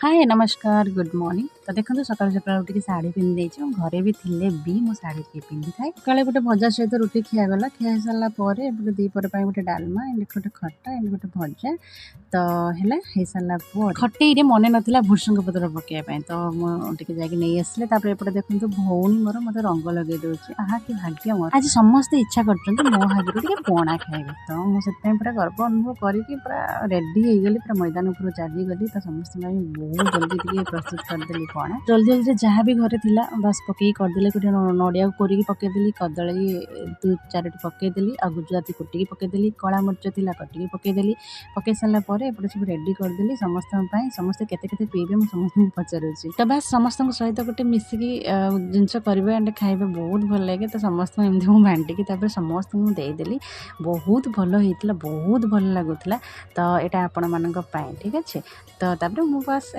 हाय नमस्कार good morning. तो देखो सकाल सकाल उठिक शाढ़ी पिंधि देछि घरे भी थिले भी मो शाढ़ी टी पिंधि थाए। सकाळे गोटे भजा सहित रुटी खियागला खिया सारा पर एपटे दीपर गोटे डालमा एंड गोटे खट्टा एंड गोटे भजा तो है हो सारा पर खटेरे मन नाला भूसंग पत्र पकड़ा तो मुझे जाकि नहीं आसले एपटे देखो भौणी मोर मत रंग लगे दूसरी आहा कि भाग्य मोर आज समस्ते इच्छा कर मो हाथ पणा खाइबे तो मुझे पूरा गर्व अनुभव करके पूरा रेडी हो गली पूरा मैदान उपरू चलीगली तो समस्त बहुत जल्दी प्रस्तुत करदेली पणा जल्दी जल्दी जहाँ भी घरे थिला बस पकई करदे गोटे नड़िया कोरिकी पकईदेली कदली 2-4टी पकईदेली आ गुजराती कुटिकी पकईदेली कला मर्च थिला कटिकी पकईदेली पकई सारापर एपटे सब रेडी करदेली समस्ते केते केते पीबे मुझे समस्त पचारूँ तो बस समस्त सहित गोटे मिसिकी जिनस करेंगे एंड खाइबे बहुत भल लगे तो समस्त एमती मुझे बांटिकी समस्त देदेली बहुत भल होता बहुत भल लगुला तो यहाँ आपण मान ठीक अच्छे तो बस